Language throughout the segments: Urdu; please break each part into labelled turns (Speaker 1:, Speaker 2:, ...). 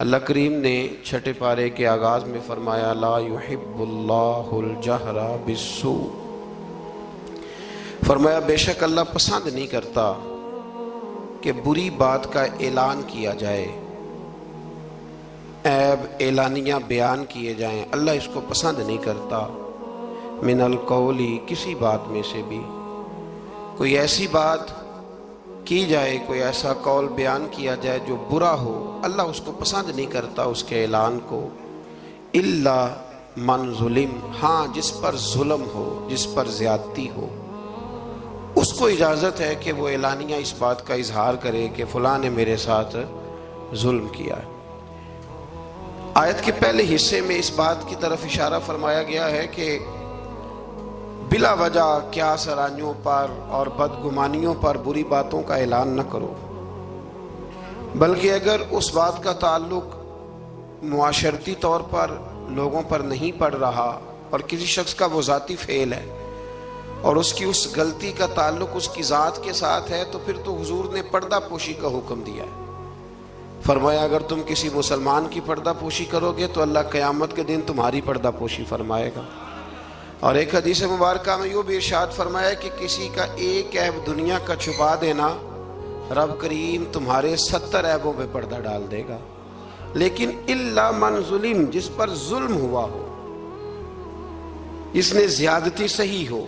Speaker 1: اللہ کریم نے چھٹے پارے کے آغاز میں فرمایا لا یحب اللہ الجہر بالسوء، فرمایا بے شک اللہ پسند نہیں کرتا کہ بری بات کا اعلان کیا جائے، عیب اعلانیہ بیان کیے جائیں، اللہ اس کو پسند نہیں کرتا۔ من القولی، کسی بات میں سے بھی کوئی ایسی بات کی جائے، کوئی ایسا قول بیان کیا جائے جو برا ہو، اللہ اس کو پسند نہیں کرتا اس کے اعلان کو۔ الا من ظلم، ہاں جس پر ظلم ہو، جس پر زیادتی ہو، اس کو اجازت ہے کہ وہ اعلانیہ اس بات کا اظہار کرے کہ فلاں نے میرے ساتھ ظلم کیا ہے۔ آیت کے پہلے حصے میں اس بات کی طرف اشارہ فرمایا گیا ہے کہ بلا وجہ کیا سرانیوں پر اور بدگمانیوں پر بری باتوں کا اعلان نہ کرو، بلکہ اگر اس بات کا تعلق معاشرتی طور پر لوگوں پر نہیں پڑ رہا اور کسی شخص کا وہ ذاتی فعل ہے اور اس کی اس غلطی کا تعلق اس کی ذات کے ساتھ ہے، تو پھر تو حضور نے پردہ پوشی کا حکم دیا ہے۔ فرمایا اگر تم کسی مسلمان کی پردہ پوشی کرو گے تو اللہ قیامت کے دن تمہاری پردہ پوشی فرمائے گا۔ اور ایک حدیث مبارکہ میں یوں بھی ارشاد فرمایا کہ کسی کا ایک عیب دنیا کا چھپا دینا، رب کریم تمہارے 70 عیبوں پہ پردہ ڈال دے گا۔ لیکن الا من ظلم، جس پر ظلم ہوا ہو، جس نے زیادتی سہی ہو،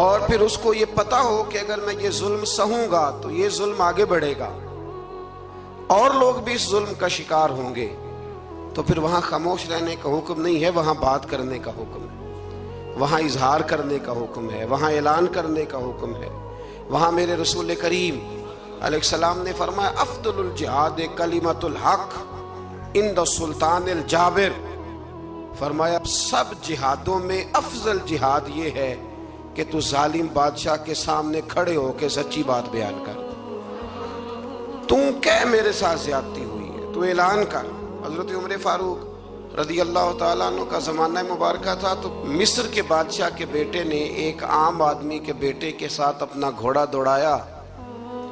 Speaker 1: اور پھر اس کو یہ پتا ہو کہ اگر میں یہ ظلم سہوں گا تو یہ ظلم آگے بڑھے گا اور لوگ بھی اس ظلم کا شکار ہوں گے، تو پھر وہاں خاموش رہنے کا حکم نہیں ہے، وہاں بات کرنے کا حکم ہے، وہاں اظہار کرنے کا حکم ہے، وہاں اعلان کرنے کا حکم ہے۔ وہاں میرے رسول کریم علیہ السلام نے فرمایا افضل الجہاد کلمۃ الحق عند السلطان الجابر، فرمایا سب جہادوں میں افضل جہاد یہ ہے کہ تو ظالم بادشاہ کے سامنے کھڑے ہو کے سچی بات بیان کر، تو کہہ میرے ساتھ زیادتی ہوئی ہے، تو اعلان کر۔ حضرت عمر فاروق رضی اللہ تعالیٰ عنہ کا زمانہ مبارکہ تھا، تو مصر کے بادشاہ کے بیٹے نے ایک عام آدمی کے بیٹے کے ساتھ اپنا گھوڑا دوڑایا،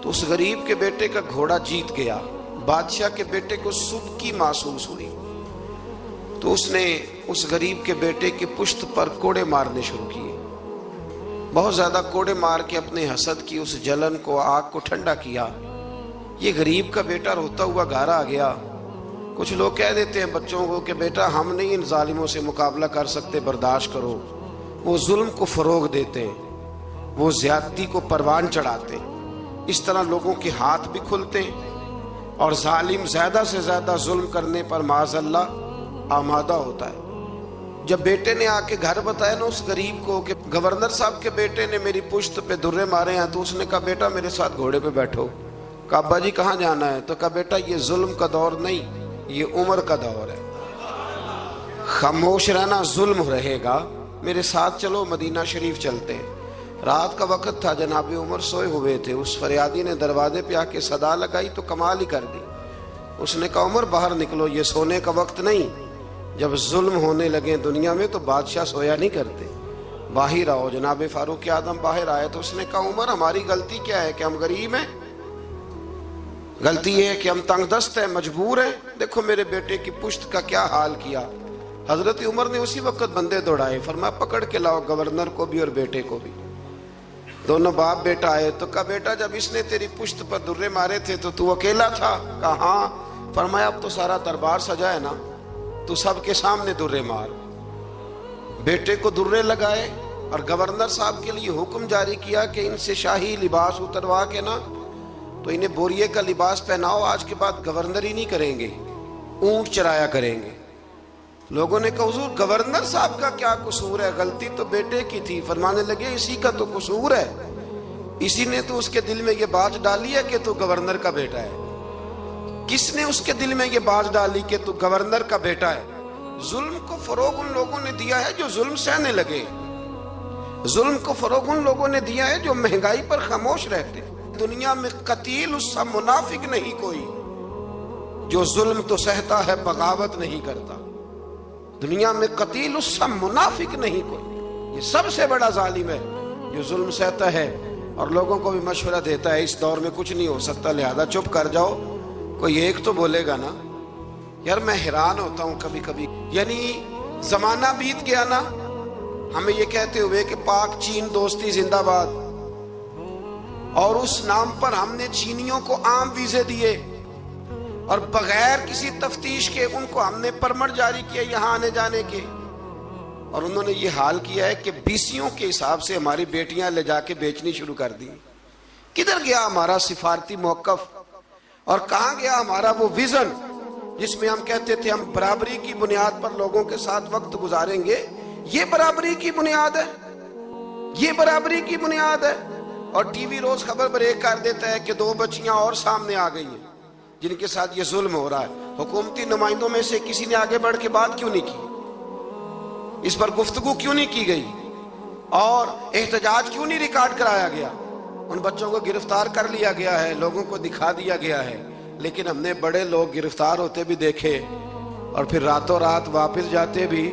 Speaker 1: تو اس غریب کے بیٹے کا گھوڑا جیت گیا۔ بادشاہ کے بیٹے کو سبکی محسوس ہوئی، تو اس نے اس غریب کے بیٹے کی پشت پر کوڑے مارنے شروع کیے، بہت زیادہ کوڑے مار کے اپنے حسد کی اس جلن کو، آگ کو ٹھنڈا کیا۔ یہ غریب کا بیٹا روتا ہوا گھر آ گیا۔ کچھ لوگ کہہ دیتے ہیں بچوں کو کہ بیٹا ہم نہیں ان ظالموں سے مقابلہ کر سکتے، برداشت کرو۔ وہ ظلم کو فروغ دیتے ہیں، وہ زیادتی کو پروان چڑھاتے ہیں، اس طرح لوگوں کے ہاتھ بھی کھلتے ہیں اور ظالم زیادہ سے زیادہ ظلم کرنے پر معاذ اللہ آمادہ ہوتا ہے۔ جب بیٹے نے آ کے گھر بتایا نا اس غریب کو کہ گورنر صاحب کے بیٹے نے میری پشت پہ درے مارے ہیں، تو اس نے کہا بیٹا میرے ساتھ گھوڑے پہ بیٹھو۔ کہا ابا جی کہاں جانا ہے؟ تو کہا بیٹا یہ ظلم کا دور نہیں، یہ عمر کا دور ہے، خاموش رہنا ظلم رہے گا، میرے ساتھ چلو مدینہ شریف چلتے ہیں۔ رات کا وقت تھا، جناب عمر سوئے ہوئے تھے، اس فریادی نے دروازے پہ آ کے صدا لگائی تو کمال ہی کر دی۔ اس نے کہا عمر باہر نکلو، یہ سونے کا وقت نہیں، جب ظلم ہونے لگے دنیا میں تو بادشاہ سویا نہیں کرتے، باہر آؤ۔ جناب فاروق اعظم باہر آئے تو اس نے کہا عمر ہماری غلطی کیا ہے کہ ہم غریب ہیں؟ غلطی یہ ہے کہ ہم تنگ دست ہیں، مجبور ہیں، دیکھو میرے بیٹے کی پشت کا کیا حال کیا۔ حضرت عمر نے اسی وقت بندے دوڑائے، فرمایا پکڑ کے لاؤ گورنر کو بھی اور بیٹے کو بھی۔ دونوں باپ بیٹا آئے تو کہا بیٹا جب اس نے تیری پشت پر درے مارے تھے تو اکیلا تھا؟ کہا ہاں۔ فرمایا اب تو سارا دربار سجا ہے نا، تو سب کے سامنے درے مار۔ بیٹے کو درے لگائے اور گورنر صاحب کے لیے حکم جاری کیا کہ ان سے شاہی لباس اتروا کے نا تو انہیں بوریے کا لباس پہناؤ، آج کے بعد گورنر ہی نہیں کریں گے، اونٹ چرایا کریں گے۔ لوگوں نے کہا حضور گورنر صاحب کا کیا قصور ہے، غلطی تو بیٹے کی تھی۔ فرمانے لگے اسی کا تو قصور ہے، اسی نے تو اس کے دل میں یہ بات ڈالی ہے کہ تو گورنر کا بیٹا ہے۔ کس نے اس کے دل میں یہ بات ڈالی کہ تو گورنر کا بیٹا ہے؟ ظلم کو فروغ ان لوگوں نے دیا ہے جو ظلم سہنے لگے، ظلم کو فروغ ان لوگوں نے دیا ہے جو مہنگائی پر خاموش رہتے۔ دنیا میں قتیل اس سا منافق نہیں کوئی جو ظلم تو سہتا ہے بغاوت نہیں کرتا۔ دنیا میں قتیل اس سا منافق نہیں کوئی، یہ سب سے بڑا ظالم ہے جو ظلم سہتا ہے اور لوگوں کو بھی مشورہ دیتا ہے اس دور میں کچھ نہیں ہو سکتا لہذا چپ کر جاؤ، کوئی ایک تو بولے گا نا یار میں حیران ہوتا ہوں کبھی کبھی، یعنی زمانہ بیت گیا نا ہمیں یہ کہتے ہوئے کہ پاک چین دوستی زندہ باد، اور اس نام پر ہم نے چینیوں کو عام ویزے دیے اور بغیر کسی تفتیش کے ان کو ہم نے پرمٹ جاری کیا یہاں آنے جانے کے، اور انہوں نے یہ حال کیا ہے کہ بیسیوں کے حساب سے ہماری بیٹیاں لے جا کے بیچنی شروع کر دی۔ کدھر گیا ہمارا سفارتی موقف، اور کہاں گیا ہمارا وہ ویژن جس میں ہم کہتے تھے ہم برابری کی بنیاد پر لوگوں کے ساتھ وقت گزاریں گے؟ یہ برابری کی بنیاد ہے، یہ برابری کی بنیاد ہے۔ اور ٹی وی روز خبر بریک کر دیتا ہے کہ 2 بچیاں اور سامنے آ گئی ہیں جن کے ساتھ یہ ظلم ہو رہا ہے۔ حکومتی نمائندوں میں سے کسی نے آگے بڑھ کے بات کیوں نہیں کی؟ اس پر گفتگو کیوں نہیں کی گئی؟ اور احتجاج کیوں نہیں ریکارڈ کرایا گیا؟ ان بچوں کو گرفتار کر لیا گیا ہے، لوگوں کو دکھا دیا گیا ہے، لیکن ہم نے بڑے لوگ گرفتار ہوتے بھی دیکھے اور پھر راتوں رات واپس جاتے بھی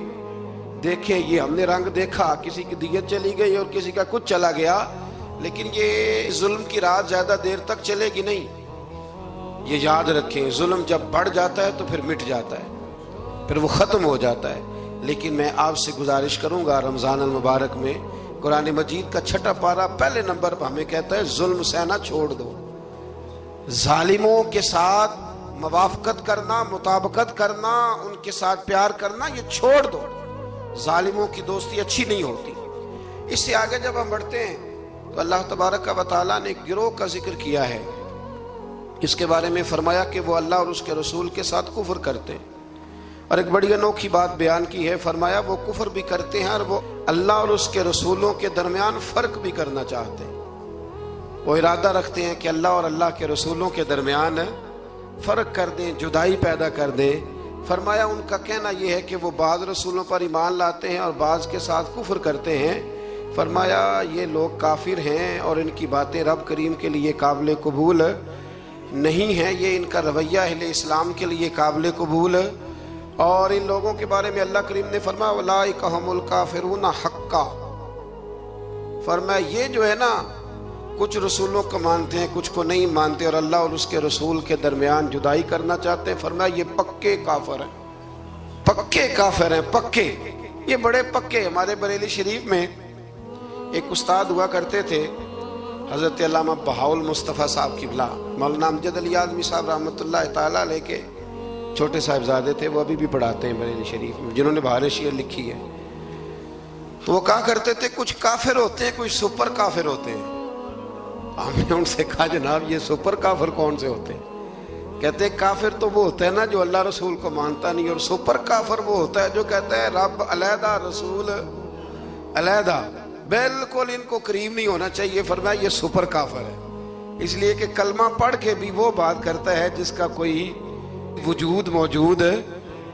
Speaker 1: دیکھے۔ یہ ہم نے رنگ دیکھا، کسی کی دیت چلی گئی اور کسی کا کچھ چلا گیا، لیکن یہ ظلم کی رات زیادہ دیر تک چلے گی نہیں۔ یہ یاد رکھیں، ظلم جب بڑھ جاتا ہے تو پھر مٹ جاتا ہے، پھر وہ ختم ہو جاتا ہے۔ لیکن میں آپ سے گزارش کروں گا، رمضان المبارک میں قرآن مجید کا 6 پارہ پہلے نمبر پر ہمیں کہتا ہے ظلم سہنا چھوڑ دو، ظالموں کے ساتھ موافقت کرنا، مطابقت کرنا، ان کے ساتھ پیار کرنا یہ چھوڑ دو۔ ظالموں کی دوستی اچھی نہیں ہوتی۔ اس سے آگے جب ہم بڑھتے ہیں تو اللہ تبارک و تعالیٰ نے ایک گروہ کا ذکر کیا ہے، اس کے بارے میں فرمایا کہ وہ اللہ اور اس کے رسول کے ساتھ کفر کرتے ہیں، اور ایک بڑی انوکھی بات بیان کی ہے، فرمایا وہ کفر بھی کرتے ہیں اور وہ اللہ اور اس کے رسولوں کے درمیان فرق بھی کرنا چاہتے ہیں۔ وہ ارادہ رکھتے ہیں کہ اللہ اور اللہ کے رسولوں کے درمیان فرق کر دیں، جدائی پیدا کر دیں۔ فرمایا ان کا کہنا یہ ہے کہ وہ بعض رسولوں پر ایمان لاتے ہیں اور بعض کے ساتھ کفر کرتے ہیں۔ فرمایا یہ لوگ کافر ہیں اور ان کی باتیں رب کریم کے لیے قابل قبول نہیں ہیں، یہ ان کا رویہ اہل اسلام کے لیے قابل قبول، اور ان لوگوں کے بارے میں اللہ کریم نے فرمایا اولئک ھم الکافرون حقا۔ فرمایا یہ جو ہے نا کچھ رسولوں کو مانتے ہیں، کچھ کو نہیں مانتے، اور اللہ اور اس کے رسول کے درمیان جدائی کرنا چاہتے ہیں۔ فرمایا یہ پکے کافر ہیں، پکے کافر ہیں، پکے، یہ بڑے پکے۔ ہمارے بریلی شریف میں ایک استاد ہوا کرتے تھے، حضرت علامہ بہاؤل مصطفیٰ صاحب قبلہ، مولانا امجد علی اعظمی صاحب رحمۃ اللہ تعالیٰ علیہ کے چھوٹے صاحبزادے تھے، وہ ابھی بھی پڑھاتے ہیں بریلی شریف میں، جنہوں نے بہار شعر لکھی ہے۔ تو وہ کہا کرتے تھے کچھ کافر ہوتے ہیں، کچھ سپر کافر ہوتے ہیں۔ ہم نے ان سے کہا جناب یہ سپر کافر کون سے ہوتے ہیں؟ کہتے ہیں کافر تو وہ ہوتا ہے نا جو اللہ رسول کو مانتا نہیں، اور سپر کافر وہ ہوتا ہے جو کہتا ہے رب علیحدہ رسول علیحدہ، بالکل ان کو قریب نہیں ہونا چاہیے۔ فرمایا یہ سپر کافر ہے، اس لیے کہ کلمہ پڑھ کے بھی وہ بات کرتا ہے جس کا کوئی وجود موجود ہے۔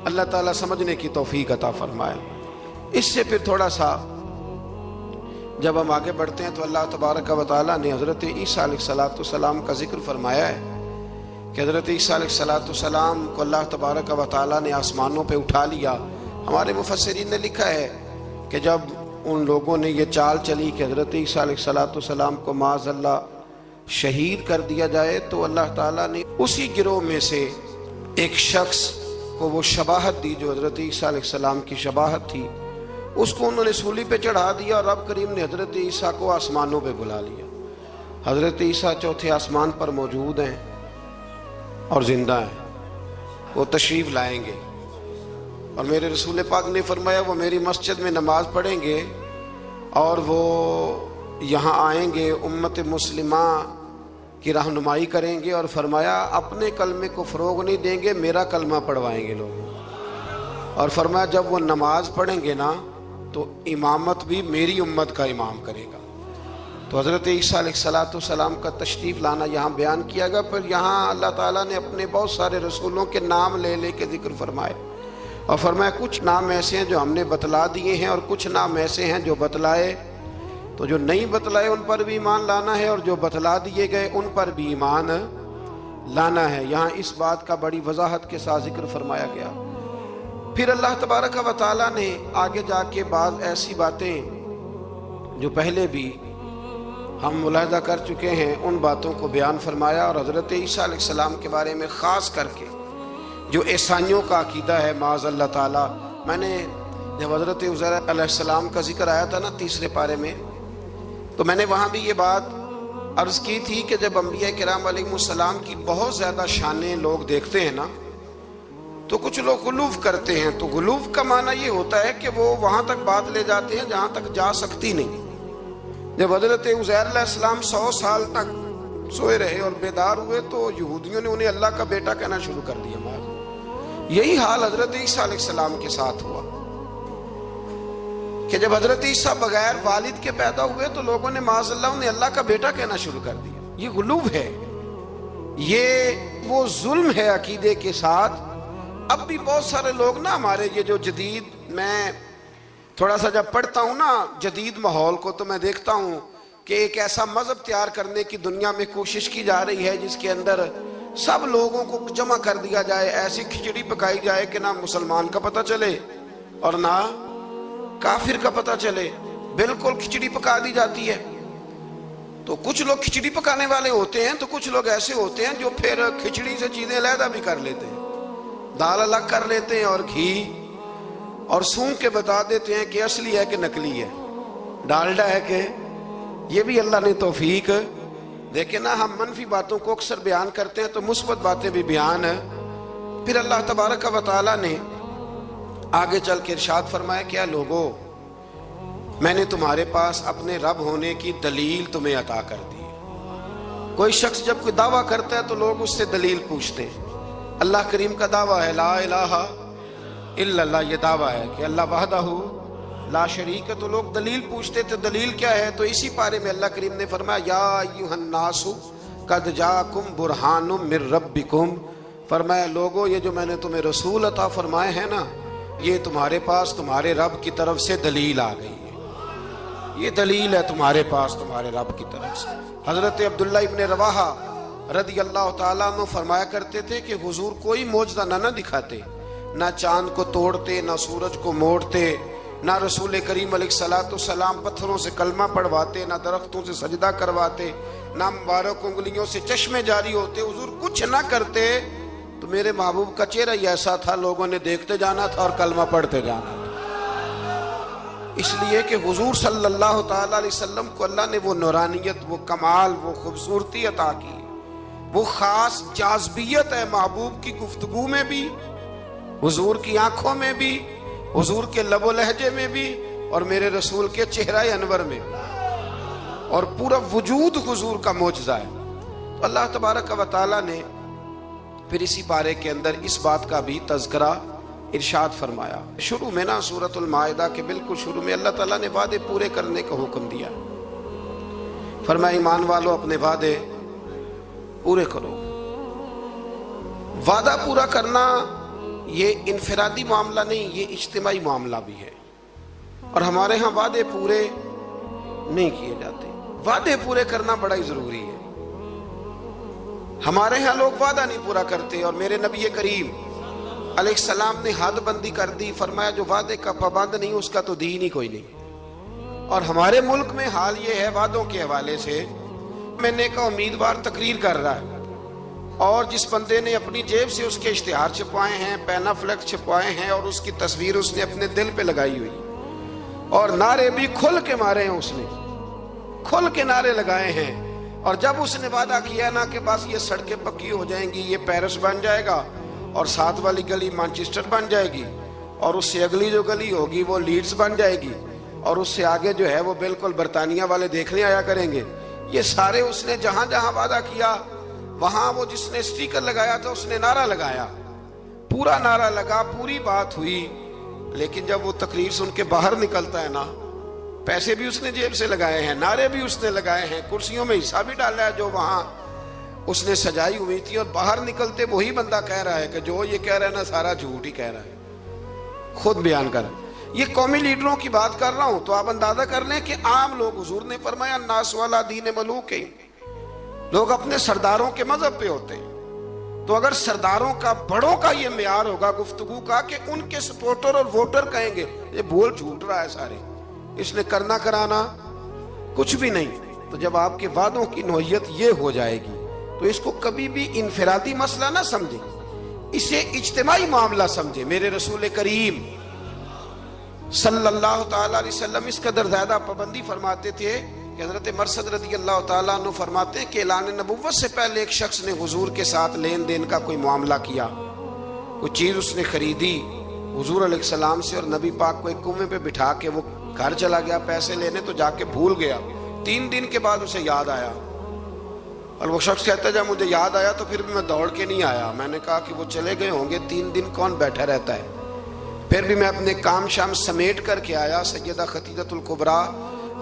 Speaker 1: اللہ تعالیٰ سمجھنے کی توفیق عطا فرمائے۔ اس سے پھر تھوڑا سا جب ہم آگے بڑھتے ہیں تو اللہ تبارک و تعالیٰ نے حضرت عیسیٰ علیہ السلام کا ذکر فرمایا ہے کہ حضرت عیسیٰ علیہ السلام کو اللہ تبارک و تعالیٰ نے آسمانوں پہ اٹھا لیا۔ ہمارے مفسرین نے لکھا ہے کہ جب ان لوگوں نے یہ چال چلی کہ حضرت عیسیٰ علیہ السلام کو معاذ اللہ شہید کر دیا جائے، تو اللہ تعالیٰ نے اسی گروہ میں سے ایک شخص کو وہ شباہت دی جو حضرت عیسیٰ علیہ السلام کی شباہت تھی، اس کو انہوں نے سولی پہ چڑھا دیا، اور رب کریم نے حضرت عیسیٰ کو آسمانوں پہ بلا لیا۔ حضرت عیسیٰ 4تھے آسمان پر موجود ہیں اور زندہ ہیں، وہ تشریف لائیں گے، اور میرے رسول پاک نے فرمایا وہ میری مسجد میں نماز پڑھیں گے اور وہ یہاں آئیں گے، امت مسلمہ کی رہنمائی کریں گے، اور فرمایا اپنے کلمے کو فروغ نہیں دیں گے، میرا کلمہ پڑھوائیں گے لوگوں، اور فرمایا جب وہ نماز پڑھیں گے نا تو امامت بھی میری امت کا امام کرے گا۔ تو حضرت عیسیٰ علیہ السلام کا تشریف لانا یہاں بیان کیا گیا، پھر یہاں اللہ تعالیٰ نے اپنے بہت سارے رسولوں کے نام لے لے کے ذکر فرمائے، اور فرمایا کچھ نام ایسے ہیں جو ہم نے بتلا دیے ہیں، اور کچھ نام ایسے ہیں جو بتلائے، تو جو نہیں بتلائے ان پر بھی ایمان لانا ہے، اور جو بتلا دیے گئے ان پر بھی ایمان لانا ہے۔ یہاں اس بات کا بڑی وضاحت کے ساتھ ذکر فرمایا گیا۔ پھر اللہ تبارک و تعالیٰ نے آگے جا کے بعض ایسی باتیں جو پہلے بھی ہم ملاحظہ کر چکے ہیں ان باتوں کو بیان فرمایا، اور حضرت عیسیٰ علیہ السلام کے بارے میں خاص کر کے جو عیسائیوں کا عقیدہ ہے معاذ اللہ تعالیٰ. میں نے جب حضرت عزیر علیہ السلام کا ذکر آیا تھا نا 3 پارے میں، تو میں نے وہاں بھی یہ بات عرض کی تھی کہ جب انبیاء کرام علیہ السلام کی بہت زیادہ شانیں لوگ دیکھتے ہیں نا، تو کچھ لوگ غلوف کرتے ہیں. تو غلوف کا معنی یہ ہوتا ہے کہ وہ وہاں تک بات لے جاتے ہیں جہاں تک جا سکتی نہیں. جب حضرت عزیر علیہ السلام 100 سال تک سوئے رہے اور بیدار ہوئے تو یہودیوں نے انہیں اللہ کا بیٹا کہنا شروع کر دیا. یہی حال حضرت عیسیٰ علیہ السلام کے ساتھ ہوا کہ جب حضرت عیسیٰ بغیر والد کے پیدا ہوئے تو لوگوں نے معاذ اللہ انہیں اللہ کا بیٹا کہنا شروع کر دیا. یہ غلو ہے، یہ وہ ظلم ہے عقیدے کے ساتھ. اب بھی بہت سارے لوگ نا ہمارے یہ جو جدید، میں تھوڑا سا جب پڑھتا ہوں نا جدید ماحول کو تو میں دیکھتا ہوں کہ ایک ایسا مذہب تیار کرنے کی دنیا میں کوشش کی جا رہی ہے جس کے اندر سب لوگوں کو جمع کر دیا جائے، ایسی کھچڑی پکائی جائے کہ نہ مسلمان کا پتہ چلے اور نہ کافر کا پتہ چلے. بالکل کھچڑی پکا دی جاتی ہے. تو کچھ لوگ کھچڑی پکانے والے ہوتے ہیں، تو کچھ لوگ ایسے ہوتے ہیں جو پھر کھچڑی سے چیزیں علیحدہ بھی کر لیتے ہیں، دال الگ کر لیتے ہیں اور گھی اور سونگ کے بتا دیتے ہیں کہ اصلی ہے کہ نکلی ہے، ڈالڈا ہے کہ. یہ بھی اللہ نے توفیق دیکھیں نا. ہم منفی باتوں کو اکثر بیان کرتے ہیں تو مثبت باتیں بھی بیان ہے. پھر اللہ تبارک و تعالیٰ نے آگے چل کے ارشاد فرمایا، کیا لوگو، میں نے تمہارے پاس اپنے رب ہونے کی دلیل تمہیں عطا کر دی. کوئی شخص جب کوئی دعویٰ کرتا ہے تو لوگ اس سے دلیل پوچھتے ہیں. اللہ کریم کا دعویٰ ہے لا الہ الا اللہ، یہ دعویٰ ہے کہ اللہ وحدہ لا شریک ہے. تو لوگ دلیل پوچھتے تھے، دلیل کیا ہے؟ تو اسی پارے میں اللہ کریم نے فرمایا یا ایھا الناس قد جاءکم برہان من ربکم، فرمایا لوگوں یہ جو میں نے تمہیں رسول عطا فرمائے ہیں نا، یہ تمہارے پاس تمہارے رب کی طرف سے دلیل آ گئی ہے. یہ دلیل ہے تمہارے پاس تمہارے رب کی طرف سے. حضرت عبداللہ ابن رواحہ رضی اللہ تعالیٰ عنہ فرمایا کرتے تھے کہ حضور کوئی معجزہ نہ دکھاتے، نہ چاند کو توڑتے، نہ سورج کو موڑتے، نہ رسول کریم علیہ السلام پتھروں سے کلمہ پڑھواتے، نہ درختوں سے سجدہ کرواتے، نہ مبارک انگلیوں سے چشمے جاری ہوتے. حضور کچھ نہ کرتے تو میرے محبوب کا چہرہ ہی ایسا تھا، لوگوں نے دیکھتے جانا تھا اور کلمہ پڑھتے جانا تھا. اس لیے کہ حضور صلی اللہ تعالیٰ علیہ وسلم کو اللہ نے وہ نورانیت، وہ کمال، وہ خوبصورتی عطا کی، وہ خاص جاذبیت ہے محبوب کی گفتگو میں بھی، حضور کی آنکھوں میں بھی، حضور کے لب و لہجے میں بھی، اور میرے رسول کے چہرہ انور میں بھی، اور پورا وجود حضور کا معجزہ ہے. تو اللہ تبارک و تعالیٰ نے پھر اسی پارے کے اندر اس بات کا بھی تذکرہ ارشاد فرمایا. شروع میں نا سورۃ المائدہ کے بالکل شروع میں اللہ تعالیٰ نے وعدے پورے کرنے کا حکم دیا. فرمایا ایمان والو اپنے وعدے پورے کرو. وعدہ پورا کرنا یہ انفرادی معاملہ نہیں، یہ اجتماعی معاملہ بھی ہے. اور ہمارے ہاں وعدے پورے نہیں کیے جاتے. وعدے پورے کرنا بڑا ہی ضروری ہے. ہمارے ہاں لوگ وعدہ نہیں پورا کرتے، اور میرے نبی کریم علیہ السلام نے حد بندی کر دی. فرمایا جو وعدے کا پابند نہیں اس کا تو دین ہی کوئی نہیں. اور ہمارے ملک میں حال یہ ہے وعدوں کے حوالے سے، میں نے کہا امیدوار تقریر کر رہا ہے اور جس بندے نے اپنی جیب سے اس کے اشتہار چھپوائے ہیں، پینا فلیکس چھپوائے ہیں، اور اس کی تصویر اس نے اپنے دل پہ لگائی ہوئی، اور نعرے بھی کھل کے مارے ہیں، اس نے کھل کے نعرے لگائے ہیں. اور جب اس نے وعدہ کیا نا کہ بس یہ سڑکیں پکی ہو جائیں گی، یہ پیرس بن جائے گا، اور ساتھ والی گلی مانچسٹر بن جائے گی، اور اس سے اگلی جو گلی ہوگی وہ لیڈز بن جائے گی، اور اس سے آگے جو ہے وہ بالکل برطانیہ والے دیکھنے آیا کریں گے، یہ سارے اس نے جہاں جہاں وعدہ کیا وہاں وہ جس نے اسٹیکر لگایا تھا اس نے نعرہ لگایا، پورا نعرہ لگا، پوری بات ہوئی. لیکن جب وہ تقریر سن کے باہر نکلتا ہے نا، پیسے بھی اس نے جیب سے لگائے ہیں، نعرے بھی اس نے لگائے ہیں، کرسیوں میں حصہ بھی ڈالا ہے جو وہاں اس نے سجائی ہوئی تھی، اور باہر نکلتے وہی بندہ کہہ رہا ہے کہ جو یہ کہہ رہا ہے نا سارا جھوٹ ہی کہہ رہا ہے. خود بیان کر. یہ قومی لیڈروں کی بات کر رہا ہوں تو آپ اندازہ کر لیں کہ عام لوگ، حضور نے فرمایا الناس والا دین ملوک، لوگ اپنے سرداروں کے مذہب پہ ہوتے ہیں. تو اگر سرداروں کا، بڑوں کا یہ معیار ہوگا گفتگو کا کہ ان کے سپورٹر اور ووٹر کہیں گے یہ بول جھوٹ رہا ہے سارے، اس نے کرنا کرانا کچھ بھی نہیں، تو جب آپ کے وعدوں کی نوعیت یہ ہو جائے گی تو اس کو کبھی بھی انفرادی مسئلہ نہ سمجھیں، اسے اجتماعی معاملہ سمجھیں۔ میرے رسول کریم صلی اللہ تعالیٰ علیہ وسلم اس قدر زیادہ پابندی فرماتے تھے کہ حضرت مرثد رضی اللہ تعالیٰ عنہ فرماتے ہیں کہ اعلان نبوت سے پہلے ایک شخص نے حضور کے ساتھ لین دین کا کوئی معاملہ کیا، کوئی چیز اس نے خریدی حضور علیہ السلام سے، اور نبی پاک کو ایک کنویں پہ بٹھا کے وہ گھر چلا گیا پیسے لینے، تو جا کے بھول گیا۔ 3 دن کے بعد اسے یاد آیا، اور وہ شخص کہتا ہے جب مجھے یاد آیا تو پھر بھی میں دوڑ کے نہیں آیا، میں نے کہا کہ وہ چلے گئے ہوں گے، 3 دن کون بیٹھا رہتا ہے۔ پھر بھی میں اپنے کام شام سمیٹ کر کے آیا، سیدہ خدیجہ الکبریٰ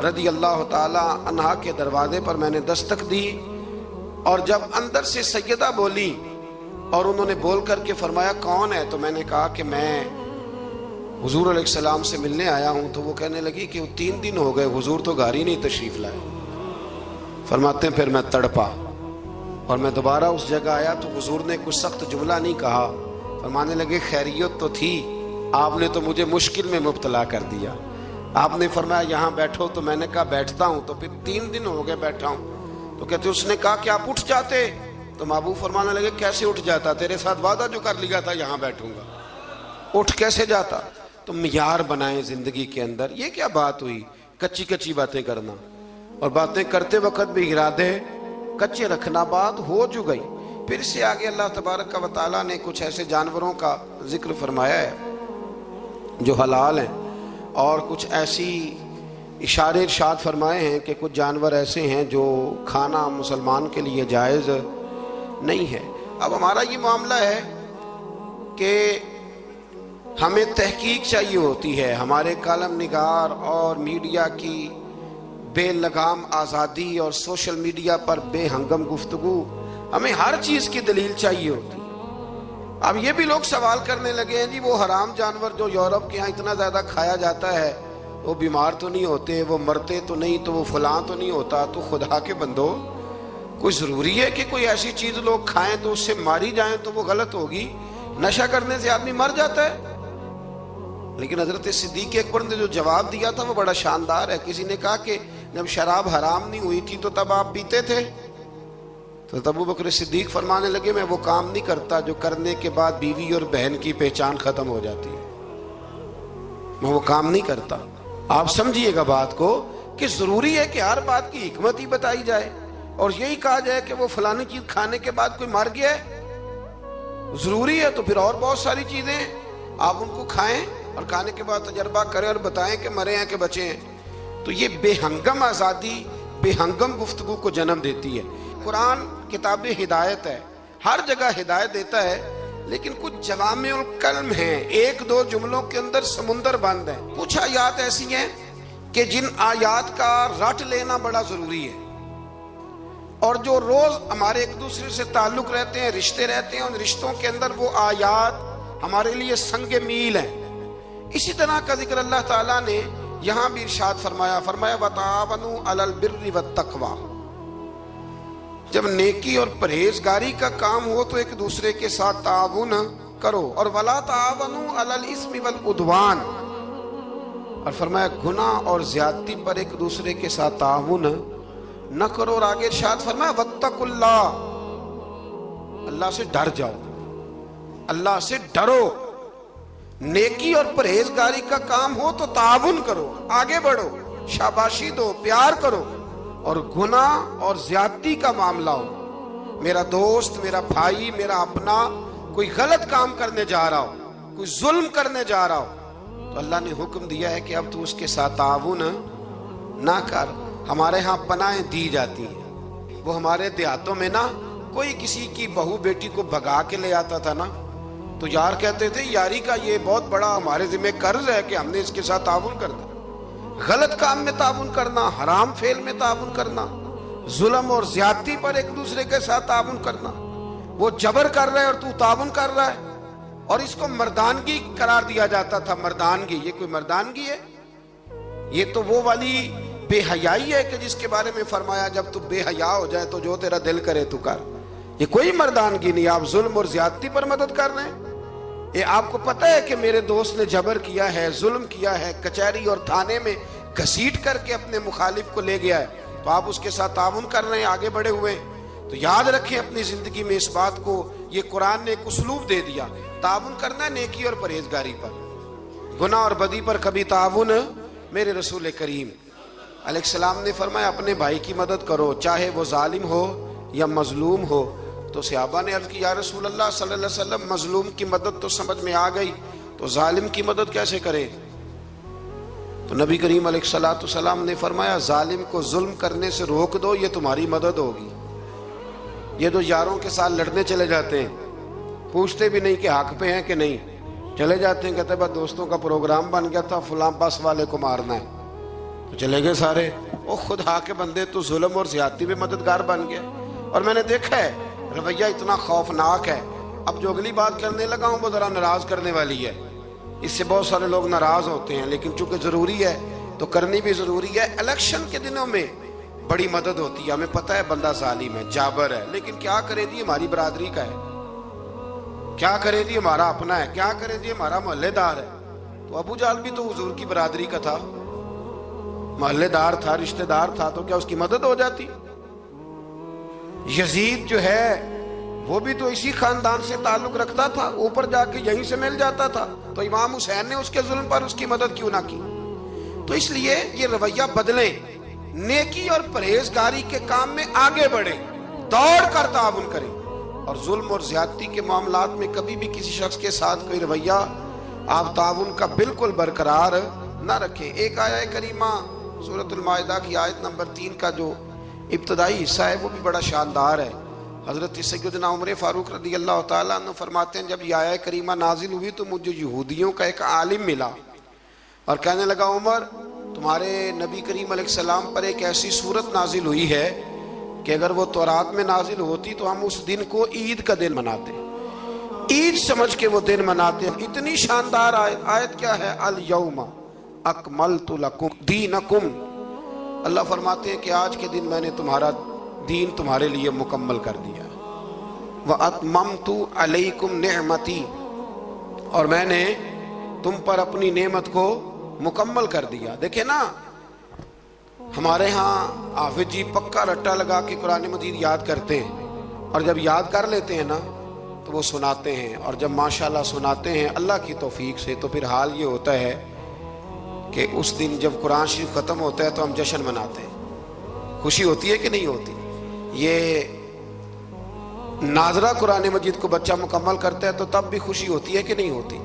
Speaker 1: رضی اللہ تعالی عنہا کے دروازے پر میں نے دستک دی، اور جب اندر سے سیدہ بولی اور انہوں نے بول کر کے فرمایا کون ہے، تو میں نے کہا کہ میں حضور علیہ السلام سے ملنے آیا ہوں، تو وہ کہنے لگی کہ وہ 3 دن ہو گئے حضور تو گھر ہی نہیں تشریف لائے۔ فرماتے ہیں پھر میں تڑپا اور میں دوبارہ اس جگہ آیا تو حضور نے کچھ سخت جملہ نہیں کہا، فرمانے لگے خیریت تو تھی، آپ نے تو مجھے مشکل میں مبتلا کر دیا۔ آپ نے فرمایا یہاں بیٹھو، تو میں نے کہا بیٹھتا ہوں، تو پھر 3 دن ہو گئے بیٹھا ہوں، تو کہتے اس نے کہا کہ آپ اٹھ جاتے، تو محبوب فرمانے لگے کیسے اٹھ جاتا، تیرے ساتھ وعدہ جو کر لیا تھا یہاں بیٹھوں گا، اٹھ کیسے جاتا۔ تو معیار بنائیں زندگی کے اندر۔ یہ کیا بات ہوئی کچی کچی باتیں کرنا، اور باتیں کرتے وقت بھی ارادے کچے رکھنا، بات ہو جو گئی۔ پھر سے آگے اللہ تبارک و تعالیٰ نے کچھ ایسے جانوروں کا ذکر فرمایا ہے جو حلال ہیں، اور کچھ ایسی اشارے ارشاد فرمائے ہیں کہ کچھ جانور ایسے ہیں جو کھانا مسلمان کے لیے جائز نہیں ہے۔ اب ہمارا یہ معاملہ ہے کہ ہمیں تحقیق چاہیے ہوتی ہے، ہمارے کالم نگار اور میڈیا کی بے لگام آزادی اور سوشل میڈیا پر بے ہنگم گفتگو، ہمیں ہر چیز کی دلیل چاہیے ہوتی ہے۔ اب یہ بھی لوگ سوال کرنے لگے ہیں جی وہ حرام جانور جو یورپ کے ہاں اتنا زیادہ کھایا جاتا ہے وہ بیمار تو نہیں ہوتے، وہ مرتے تو نہیں، تو وہ فلاں تو نہیں ہوتا۔ تو خدا کے بندو، کوئی ضروری ہے کہ کوئی ایسی چیز لوگ کھائیں تو اس سے ماری جائیں تو وہ غلط ہوگی؟ نشہ کرنے سے آدمی مر جاتا ہے۔ لیکن حضرت صدیق اکبر نے جو جواب دیا تھا وہ بڑا شاندار ہے۔ کسی نے کہا کہ جب شراب حرام نہیں ہوئی تھی تو تب آپ پیتے تھے؟ تو ابو بکر صدیق فرمانے لگے میں وہ کام نہیں کرتا جو کرنے کے بعد بیوی اور بہن کی پہچان ختم ہو جاتی ہے، میں وہ کام نہیں کرتا۔ آپ سمجھیے گا بات کو کہ ضروری ہے کہ ہر بات کی حکمت ہی بتائی جائے، اور یہی کہا جائے کہ وہ فلانی چیز کھانے کے بعد کوئی مر گیا ہے، ضروری ہے؟ تو پھر اور بہت ساری چیزیں ہیں، آپ ان کو کھائیں اور کھانے کے بعد تجربہ کریں اور بتائیں کہ مرے ہیں کہ بچے ہیں۔ تو یہ بے ہنگم آزادی، بے ہنگم گفتگو کو جنم دیتی ہے۔ قرآن کتاب ہدایت ہے، ہر جگہ ہدایت دیتا ہے، لیکن کچھ جوامع الکلم ہیں، 1-2 جملوں کے اندر سمندر بند ہے۔ کچھ آیات ایسی ہیں کہ جن آیات کا رٹ لینا بڑا ضروری ہے، اور جو روز ہمارے ایک دوسرے سے تعلق رہتے ہیں، رشتے رہتے ہیں، ان رشتوں کے اندر وہ آیات ہمارے لیے سنگ میل ہیں۔ اسی طرح کا ذکر اللہ تعالیٰ نے یہاں بھی ارشاد فرمایا وَتَعَاوَنُوا عَلَى الْبِرِّ وَالتَّقْوَى، جب نیکی اور پرہیزگاری کا کام ہو تو ایک دوسرے کے ساتھ تعاون کرو، اور وَلَا تَعَاوَنُوا عَلَى الْإِثْمِ وَالْعُدْوَانِ، اور فرمایا گناہ اور زیادتی پر ایک دوسرے کے ساتھ تعاون نہ کرو، اور آگے ارشاد فرمایا وَاتَّقُوا اللَّهَ، اللہ سے ڈر جاؤ، اللہ سے ڈرو۔ نیکی اور پرہیزگاری کا کام ہو تو تعاون کرو، آگے بڑھو، شاباشی دو، پیار کرو، اور گناہ اور زیادتی کا معاملہ ہو، میرا دوست، میرا بھائی، میرا اپنا کوئی غلط کام کرنے جا رہا ہو، کوئی ظلم کرنے جا رہا ہو، تو اللہ نے حکم دیا ہے کہ اب تو اس کے ساتھ تعاون نہ کر۔ ہمارے ہاں پناہیں دی جاتی ہیں، وہ ہمارے دیہاتوں میں نا کوئی کسی کی بہو بیٹی کو بھگا کے لے آتا تھا نا، تو یار کہتے تھے یاری کا یہ بہت بڑا ہمارے ذمہ قرض ہے کہ ہم نے اس کے ساتھ تعاون کرنا۔ غلط کام میں تعاون کرنا، حرام فعل میں تعاون کرنا، ظلم اور زیادتی پر ایک دوسرے کے ساتھ تعاون کرنا، وہ جبر کر رہا ہے اور تو تعاون کر رہا ہے، اور اس کو مردانگی قرار دیا جاتا تھا۔ مردانگی، یہ کوئی مردانگی ہے؟ یہ تو وہ والی بے حیائی ہے کہ جس کے بارے میں فرمایا جب تو بے حیا ہو جائے تو جو تیرا دل کرے تو کر۔ یہ کوئی مردانگی نہیں، آپ ظلم اور زیادتی پر مدد کر رہے ہیں۔ یہ آپ کو پتہ ہے کہ میرے دوست نے جبر کیا ہے، ظلم کیا ہے، کچہری اور تھانے میں گھسیٹ کر کے اپنے مخالف کو لے گیا ہے، تو تو آپ اس کے ساتھ تعاون کر رہے ہیں، آگے بڑھے ہوئے ہیں، تو یاد رکھیں اپنی زندگی میں اس بات کو، یہ قرآن نے ایک اسلوب دے دیا، تعاون کرنا ہے نیکی اور پرہیزگاری پر، گناہ اور بدی پر کبھی تعاون۔ میرے رسول کریم علیہ السلام نے فرمایا اپنے بھائی کی مدد کرو، چاہے وہ ظالم ہو یا مظلوم ہو۔ تو صحابہ نے عرض کی یا رسول اللہ صلی اللہ علیہ وسلم مظلوم کی مدد تو سمجھ میں آ گئی، تو ظالم کی مدد کیسے کرے؟ تو نبی کریم علیہ الصلوۃ والسلام نے فرمایا ظالم کو ظلم کرنے سے روک دو، یہ تمہاری مدد ہوگی۔ یہ تو یاروں کے ساتھ لڑنے چلے جاتے ہیں، پوچھتے بھی نہیں کہ حق پہ ہیں کہ نہیں، چلے جاتے ہیں، کہتے ہیں بس دوستوں کا پروگرام بن گیا تھا، فلاں بس والے کو مارنا ہے، تو چلے گئے سارے۔ وہ خدا کے بندے تو ظلم اور زیادتی میں مددگار بن گئے۔ اور میں نے دیکھا ہے رویہ اتنا خوفناک ہے، اب جو اگلی بات کرنے لگا ہوں وہ ذرا ناراض کرنے والی ہے، اس سے بہت سارے لوگ ناراض ہوتے ہیں، لیکن چونکہ ضروری ہے تو کرنی بھی ضروری ہے۔ الیکشن کے دنوں میں بڑی مدد ہوتی ہے، ہمیں پتہ ہے بندہ ظالم ہے، جابر ہے، لیکن کیا کرے جی ہماری برادری کا ہے، کیا کرے جی ہمارا اپنا ہے، کیا کرے جی ہمارا محلے دار ہے۔ تو ابو جہل بھی تو حضور کی برادری کا تھا، محلے دار تھا، رشتہ دار تھا، تو کیا اس کی مدد ہو جاتی؟ یزید جو ہے وہ بھی تو اسی خاندان سے تعلق رکھتا تھا، اوپر جا کے یہیں سے مل جاتا تھا، تو امام حسین نے اس کے ظلم پر اس کی مدد کیوں نہ کی؟ تو اس لیے یہ رویہ بدلیں، نیکی اور پرہیزگاری کے کام میں آگے بڑھیں، دوڑ کر تعاون کریں، اور ظلم اور زیادتی کے معاملات میں کبھی بھی کسی شخص کے ساتھ کوئی رویہ آپ تعاون کا بالکل برقرار نہ رکھیں۔ ایک آیہ کریمہ سورۃ المائدہ کی آیت نمبر 3 کا جو ابتدائی حصہ ہے وہ بھی بڑا شاندار ہے۔ حضرت سیدنا عمر فاروق رضی اللہ تعالیٰ عنہ فرماتے ہیں جب یہ آیہ کریمہ نازل ہوئی تو مجھے یہودیوں کا ایک عالم ملا اور کہنے لگا عمر تمہارے نبی کریم علیہ السلام پر ایک ایسی صورت نازل ہوئی ہے کہ اگر وہ تورات میں نازل ہوتی تو ہم اس دن کو عید کا دن مناتے، عید سمجھ کے وہ دن مناتے ہیں۔ اتنی شاندار آیت کیا ہے؟ الیوم اکملت لکم دینکم، اللہ فرماتے ہیں کہ آج کے دن میں نے تمہارا دین تمہارے لیے مکمل کر دیا، وَأَتْمَمْتُ عَلَيْكُمْ نِعْمَتِي، اور میں نے تم پر اپنی نعمت کو مکمل کر دیا۔ دیکھیں نا ہمارے ہاں حافظ جی پکا رٹا لگا کے قرآن مجید یاد کرتے ہیں، اور جب یاد کر لیتے ہیں نا تو وہ سناتے ہیں، اور جب ماشاءاللہ سناتے ہیں اللہ کی توفیق سے تو پھر حال یہ ہوتا ہے کہ اس دن جب قرآن شریف ختم ہوتا ہے تو ہم جشن مناتے ہیں۔ خوشی ہوتی ہے کہ نہیں ہوتی؟ یہ ناظرہ قرآن مجید کو بچہ مکمل کرتا ہے تو تب بھی خوشی ہوتی ہے کہ نہیں ہوتی؟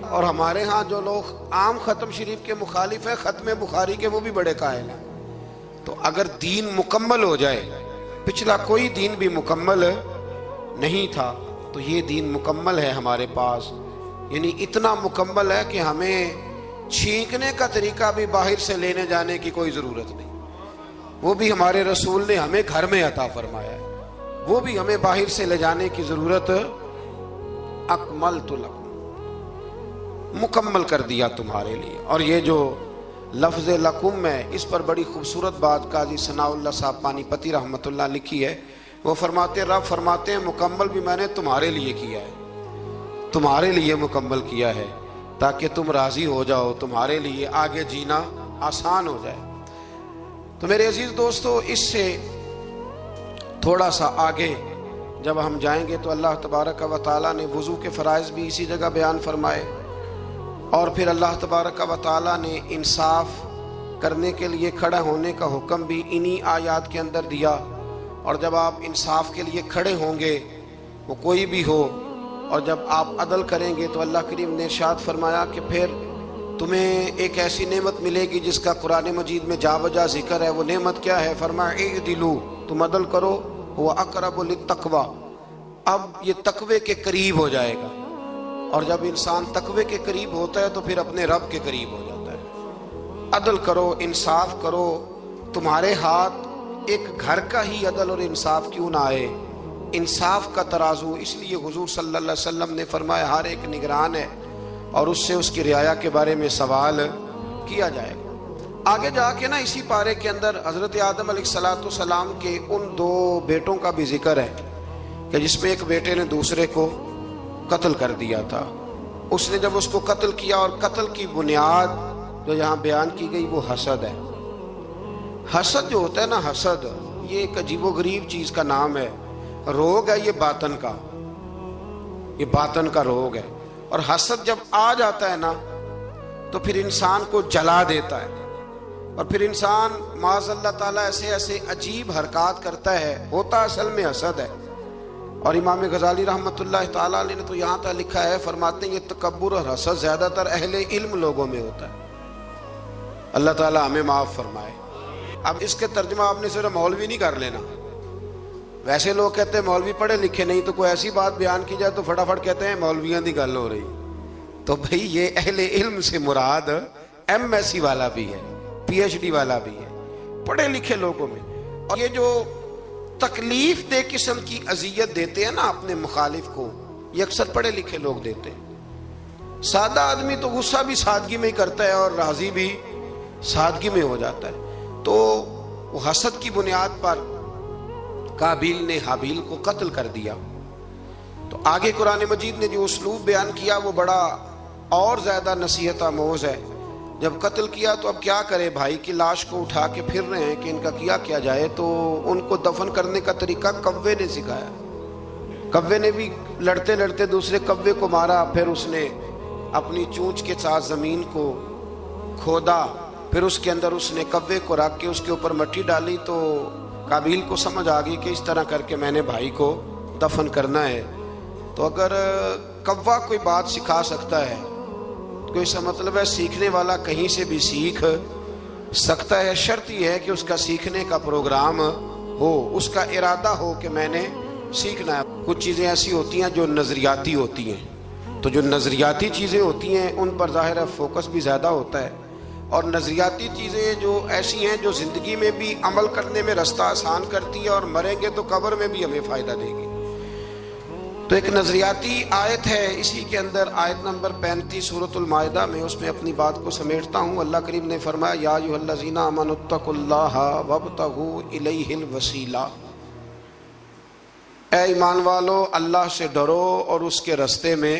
Speaker 1: اور ہمارے ہاں جو لوگ عام ختم شریف کے مخالف ہیں، ختم بخاری کے، وہ بھی بڑے قائل ہیں۔ تو اگر دین مکمل ہو جائے، پچھلا کوئی دین بھی مکمل نہیں تھا تو یہ دین مکمل ہے ہمارے پاس، یعنی اتنا مکمل ہے کہ ہمیں چھینکنے کا طریقہ بھی باہر سے لینے جانے کی کوئی ضرورت نہیں، وہ بھی ہمارے رسول نے ہمیں گھر میں عطا فرمایا ہے، وہ بھی ہمیں باہر سے لے جانے کی ضرورت۔ اکملت لکم، مکمل کر دیا تمہارے لیے۔ اور یہ جو لفظ لکم ہے اس پر بڑی خوبصورت بات قاضی ثناء اللہ صاحب پانی پتی رحمۃ اللہ لکھی ہے، وہ فرماتے رب فرماتے ہیں مکمل بھی میں نے تمہارے لیے کیا ہے، تمہارے لیے مکمل کیا ہے تاکہ تم راضی ہو جاؤ، تمہارے لیے آگے جینا آسان ہو جائے۔ تو میرے عزیز دوستو اس سے تھوڑا سا آگے جب ہم جائیں گے تو اللہ تبارک و تعالیٰ نے وضو کے فرائض بھی اسی جگہ بیان فرمائے، اور پھر اللہ تبارک و تعالیٰ نے انصاف کرنے کے لیے کھڑا ہونے کا حکم بھی انہی آیات کے اندر دیا۔ اور جب آپ انصاف کے لیے کھڑے ہوں گے، وہ کوئی بھی ہو، اور جب آپ عدل کریں گے تو اللہ کریم نے ارشاد فرمایا کہ پھر تمہیں ایک ایسی نعمت ملے گی جس کا قرآن مجید میں جا بجا ذکر ہے۔ وہ نعمت کیا ہے؟ فرمایا اعدلوا، تم عدل کرو، وہ اقرب للتقوی، اب یہ تقوی کے قریب ہو جائے گا۔ اور جب انسان تقوی کے قریب ہوتا ہے تو پھر اپنے رب کے قریب ہو جاتا ہے۔ عدل کرو، انصاف کرو، تمہارے ہاتھ ایک گھر کا ہی عدل اور انصاف کیوں نہ آئے، انصاف کا ترازو۔ اس لیے حضور صلی اللہ علیہ وسلم نے فرمایا ہر ایک نگران ہے اور اس سے اس کی رعایا کے بارے میں سوال کیا جائے گا۔ آگے جا کے نا اسی پارے کے اندر حضرت آدم علیہ السلام کے ان 2 بیٹوں کا بھی ذکر ہے کہ جس میں ایک بیٹے نے دوسرے کو قتل کر دیا تھا۔ اس نے جب اس کو قتل کیا، اور قتل کی بنیاد جو یہاں بیان کی گئی وہ حسد ہے، حسد جو ہوتا ہے نا، حسد یہ ایک عجیب و غریب چیز کا نام ہے، روگ ہے یہ باطن کا، یہ باطن کا روگ ہے. اور حسد جب آ جاتا ہے نا تو پھر انسان کو جلا دیتا ہے، اور پھر انسان معاذ اللہ تعالیٰ ایسے ایسے عجیب حرکات کرتا ہے، ہوتا اصل میں حسد ہے. اور امام غزالی رحمۃ اللہ تعالیٰ علیہ نے تو یہاں تک لکھا ہے، فرماتے ہیں یہ تکبر اور حسد زیادہ تر اہل علم لوگوں میں ہوتا ہے. اللہ تعالیٰ ہمیں معاف فرمائے. اب اس کے ترجمہ آپ نے صرف مولوی نہیں کر لینا. ویسے لوگ کہتے ہیں مولوی پڑھے لکھے نہیں، تو کوئی ایسی بات بیان کی جائے تو فٹافٹ کہتے ہیں مولویاں دی گل ہو رہی. تو بھئی یہ اہل علم سے مراد ایم ایس سی والا بھی ہے، پی ایچ ڈی والا بھی ہے، پڑھے لکھے لوگوں میں. اور یہ جو تکلیف دہ قسم کی اذیت دیتے ہیں نا اپنے مخالف کو، یہ اکثر پڑھے لکھے لوگ دیتے ہیں. سادہ آدمی تو غصہ بھی سادگی میں ہی کرتا ہے اور راضی بھی سادگی میں ہو جاتا ہے. تو وہ حسد کی بنیاد پر قابیل نے حابیل کو قتل کر دیا. تو آگے قرآن مجید نے جو اسلوب بیان کیا وہ بڑا اور زیادہ نصیحت آموز ہے. جب قتل کیا تو اب کیا کرے، بھائی کی لاش کو اٹھا کے پھر رہے ہیں کہ ان کا کیا جائے. تو ان کو دفن کرنے کا طریقہ کوے نے سکھایا. کوے نے بھی لڑتے لڑتے دوسرے کوے کو مارا، پھر اس نے اپنی چونچ کے ساتھ زمین کو کھودا، پھر اس کے اندر اس نے کوے کو رکھ کے اس کے اوپر مٹی ڈالی. تو قابیل کو سمجھ آ گئی کہ اس طرح کر کے میں نے بھائی کو دفن کرنا ہے. تو اگر کوا کوئی بات سکھا سکتا ہے تو اس کا مطلب ہے سیکھنے والا کہیں سے بھی سیکھ سکتا ہے. شرط یہ ہے کہ اس کا سیکھنے کا پروگرام ہو، اس کا ارادہ ہو کہ میں نے سیکھنا ہے. کچھ چیزیں ایسی ہوتی ہیں جو نظریاتی ہوتی ہیں، تو جو نظریاتی چیزیں ہوتی ہیں ان پر ظاہر ہے فوکس بھی زیادہ ہوتا ہے. اور نظریاتی چیزیں جو ایسی ہیں جو زندگی میں بھی عمل کرنے میں رستہ آسان کرتی ہے، اور مریں گے تو قبر میں بھی ہمیں فائدہ دے گی. تو ایک نظریاتی آیت ہے، اسی کے اندر آیت نمبر 35 سورۃ المائدہ میں، اس میں اپنی بات کو سمیٹتا ہوں. اللہ کریم نے فرمایا یا ایھا الذین آمنوا اتقوا اللہ وابتغوا الیہ الوسیلہ. اے ایمان والو اللہ سے ڈرو اور اس کے رستے میں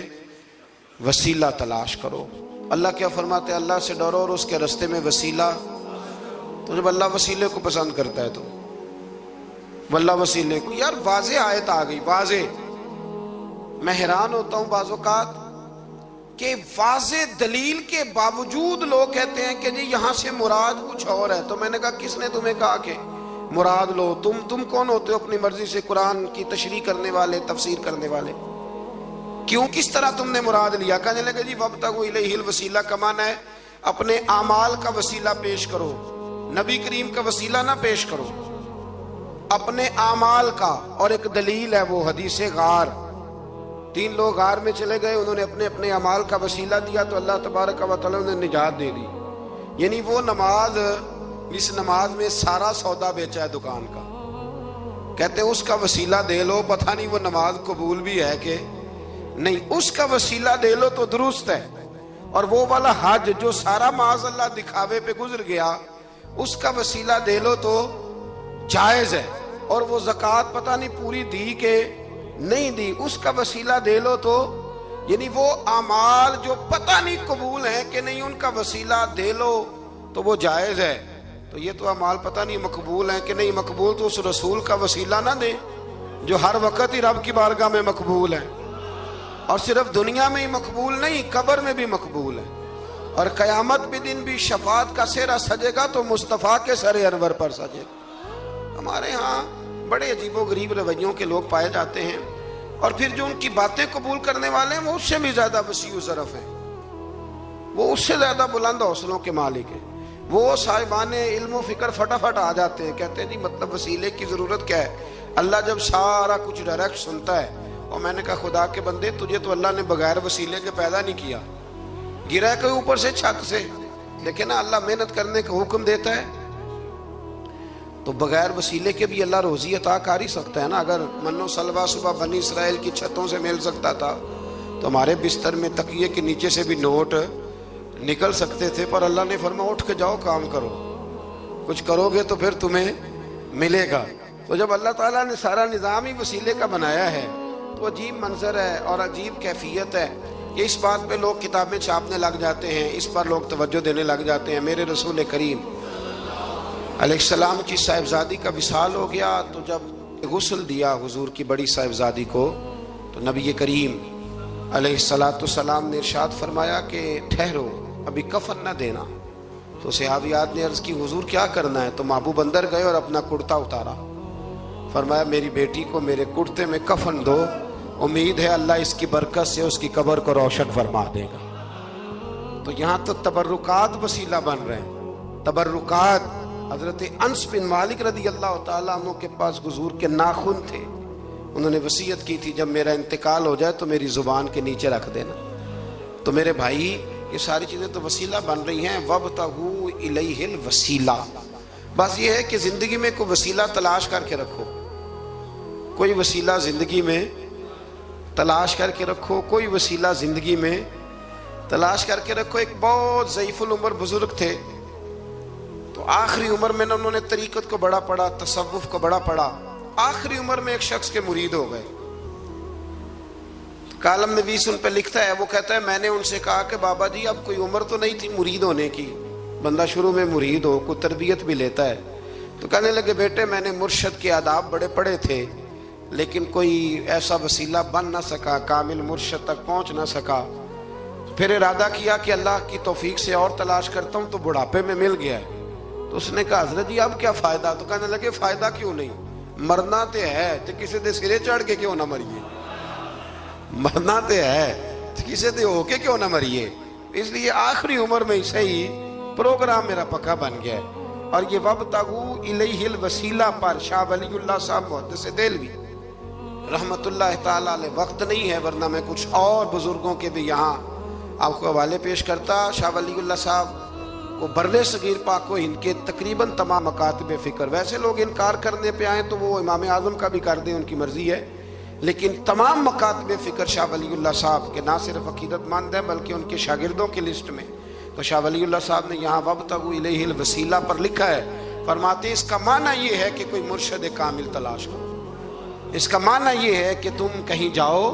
Speaker 1: وسیلہ تلاش کرو. اللہ کیا فرماتے ہیں؟ اللہ سے ڈرو اور اس کے رستے میں وسیلہ. تو جب اللہ وسیلے کو پسند کرتا ہے تو اللہ وسیلے کو، یار واضح آیت آ گئی، واضح. میں حیران ہوتا ہوں بعض اوقات کہ واضح دلیل کے باوجود لوگ کہتے ہیں کہ جی یہاں سے مراد کچھ اور ہے. تو میں نے کہا کس نے تمہیں کہا کہ مراد لو؟ تم کون ہوتے ہو اپنی مرضی سے قرآن کی تشریح کرنے والے، تفسیر کرنے والے؟ کیوں کس طرح تم نے مراد لیا؟ کہنے لگے جی وابتغوا الیہ الوسیلہ کا معنی ہے اپنے اعمال کا وسیلہ پیش کرو، نبی کریم کا وسیلہ نہ پیش کرو، اپنے اعمال کا. اور ایک دلیل ہے وہ حدیث غار. 3 لوگ غار میں چلے گئے، انہوں نے اپنے اپنے اعمال کا وسیلہ دیا تو اللہ تبارک و تعالی نے نجات دے دی. یعنی وہ نماز، اس نماز میں سارا سودا بیچا ہے دکان کا. کہتے ہیں اس کا وسیلہ دے لو، پتہ نہیں وہ نماز قبول بھی ہے کہ نہیں. اس کا وسیلہ دے لو تو درست ہے. اور وہ والا حج جو سارا معاذ اللہ دکھاوے پہ گزر گیا، اس کا وسیلہ دے لو تو جائز ہے. اور وہ زکوٰۃ پتہ نہیں پوری دی کہ نہیں دی، اس کا وسیلہ دے لو تو، یعنی وہ اعمال جو پتہ نہیں قبول ہیں کہ نہیں، ان کا وسیلہ دے لو تو وہ جائز ہے. تو یہ تو اعمال پتہ نہیں مقبول ہیں کہ نہیں مقبول، تو اس رسول کا وسیلہ نہ دیں جو ہر وقت ہی رب کی بارگاہ میں مقبول ہے. اور صرف دنیا میں ہی مقبول نہیں، قبر میں بھی مقبول ہے. اور قیامت کے دن بھی شفاعت کا سہرا سجے گا تو مصطفیٰ کے سر انور پر سجے گا. ہمارے ہاں بڑے عجیب و غریب رویوں کے لوگ پائے جاتے ہیں، اور پھر جو ان کی باتیں قبول کرنے والے ہیں وہ اس سے بھی زیادہ وسیع و ظرف ہیں، وہ اس سے زیادہ بلند حوصلوں کے مالک ہیں. وہ صاحبان علم و فکر فٹافٹ آ جاتے ہیں، کہتے ہیں جی مطلب وسیلے کی ضرورت کیا ہے؟ اللہ جب سارا کچھ ڈائریکٹ سنتا ہے. اور میں نے کہا خدا کے بندے، تجھے تو اللہ نے بغیر وسیلے کے پیدا نہیں کیا، گرا ہے کوئی اوپر سے چھت سے، لیکن نا اللہ محنت کرنے کا حکم دیتا ہے تو بغیر وسیلے کے بھی اللہ روزی عطا کر ہی سکتا ہے نا. اگر منو سلوا صبح بنی اسرائیل کی چھتوں سے مل سکتا تھا تو ہمارے بستر میں تکیے کے نیچے سے بھی نوٹ نکل سکتے تھے. پر اللہ نے فرمایا اٹھ کے جاؤ، کام کرو، کچھ کرو گے تو پھر تمہیں ملے گا. تو جب اللہ تعالیٰ نے سارا نظام ہی وسیلے کا بنایا ہے تو عجیب منظر ہے اور عجیب کیفیت ہے کہ اس بات پہ لوگ کتابیں چھاپنے لگ جاتے ہیں، اس پر لوگ توجہ دینے لگ جاتے ہیں. میرے رسول کریم علیہ السلام کی صاحبزادی کا وصال ہو گیا تو جب غسل دیا حضور کی بڑی صاحبزادی کو تو نبی کریم علیہ السلام نے ارشاد فرمایا کہ ٹھہرو ابھی کفن نہ دینا. تو صحابیات نے عرض کی حضور کیا کرنا ہے؟ تو محبوب اندر گئے اور اپنا کرتا اتارا. فرمایا میری بیٹی کو میرے کرتے میں کفن دو, امید ہے اللہ اس کی برکت سے اس کی قبر کو روشن فرما دے گا. تو یہاں تو تبرکات وسیلہ بن رہے ہیں. تبرکات. حضرت انس بن مالک رضی اللہ تعالیٰ عنہ کے پاس حضور کے ناخن تھے. انہوں نے وصیت کی تھی جب میرا انتقال ہو جائے تو میری زبان کے نیچے رکھ دینا. تو میرے بھائی یہ ساری چیزیں تو وسیلہ بن رہی ہیں. وَابْتَغُوا إِلَيْهِ الْوَسِيلَةَ. بس یہ ہے کہ زندگی میں کوئی وسیلہ تلاش کر کے رکھو. کوئی وسیلہ زندگی میں تلاش کر کے رکھو. کوئی وسیلہ زندگی میں تلاش کر کے رکھو. ایک بہت ضعیف العمر بزرگ تھے تو آخری عمر میں انہوں نے طریقت کو بڑا پڑھا, تصوف کو بڑا پڑھا. آخری عمر میں ایک شخص کے مرید ہو گئے. کالم نویس ان پہ لکھتا ہے, وہ کہتا ہے میں نے ان سے کہا کہ بابا جی اب کوئی عمر تو نہیں تھی مرید ہونے کی, بندہ شروع میں مرید ہو کوئی تربیت بھی لیتا ہے. تو کہنے لگے بیٹے میں نے مرشد کے آداب بڑے پڑھے تھے لیکن کوئی ایسا وسیلہ بن نہ سکا, کامل مرشد تک پہنچ نہ سکا. پھر ارادہ کیا کہ اللہ کی توفیق سے اور تلاش کرتا ہوں تو بڑھاپے میں مل گیا ہے. تو اس نے کہا حضرت جی اب کیا فائدہ؟ تو کہنے لگے فائدہ کیوں نہیں, مرنا تے ہے تو کسی دے سرے چڑھ کے کیوں نہ مریے. مرنا تے ہے تو کسی دے ہو کے کیوں نہ مریے. اس لیے آخری عمر میں اسے ہی پروگرام میرا پکا بن گیا ہے. اور یہ وَابْتَغُوا إِلَيْهِ الْوَسِيلَةَ پر شاہ ولی اللہ صاحب محدث دہلوی رحمت اللہ تعالیٰ علیہ, وقت نہیں ہے ورنہ میں کچھ اور بزرگوں کے بھی یہاں آپ کو حوالے پیش کرتا. شاہ ولی اللہ صاحب کو برلے صغیر پاک کو ان کے تقریباً تمام مکاتب فکر, ویسے لوگ انکار کرنے پہ آئیں تو وہ امام اعظم کا بھی کر دیں ان کی مرضی ہے, لیکن تمام مکاتب فکر شاہ ولی اللہ صاحب کے نہ صرف عقیدت مند ہیں بلکہ ان کے شاگردوں کی لسٹ میں. تو شاہ ولی اللہ صاحب نے یہاں وَابْتَغُوا إِلَيْهِ الْوَسِيلَةَ پر لکھا ہے. فرماتے اس کا معنی یہ ہے کہ کوئی مرشد کامل تلاش کرو. اس کا معنی یہ ہے کہ تم کہیں جاؤ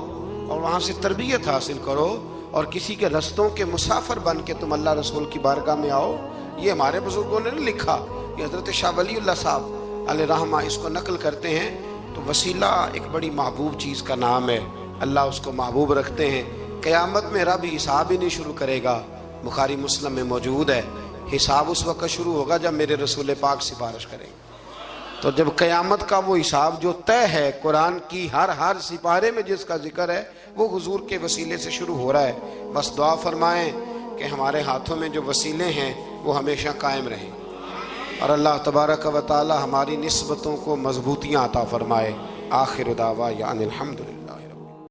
Speaker 1: اور وہاں سے تربیت حاصل کرو اور کسی کے رستوں کے مسافر بن کے تم اللہ رسول کی بارگاہ میں آؤ. یہ ہمارے بزرگوں نے نہیں لکھا, یہ حضرت شاہ ولی اللہ صاحب علیہ رحمہ اس کو نقل کرتے ہیں. تو وسیلہ ایک بڑی محبوب چیز کا نام ہے, اللہ اس کو محبوب رکھتے ہیں. قیامت میں رب حساب ہی نہیں شروع کرے گا. بخاری مسلم میں موجود ہے حساب اس وقت شروع ہوگا جب میرے رسول پاک سفارش کریں گے. تو جب قیامت کا وہ حساب جو طے ہے قرآن کی ہر سپارے میں جس کا ذکر ہے وہ حضور کے وسیلے سے شروع ہو رہا ہے. بس دعا فرمائیں کہ ہمارے ہاتھوں میں جو وسیلے ہیں وہ ہمیشہ قائم رہیں اور اللہ تبارک و تعالی ہماری نسبتوں کو مضبوطیاں عطا فرمائے. آخر دعوانا الحمدللہ.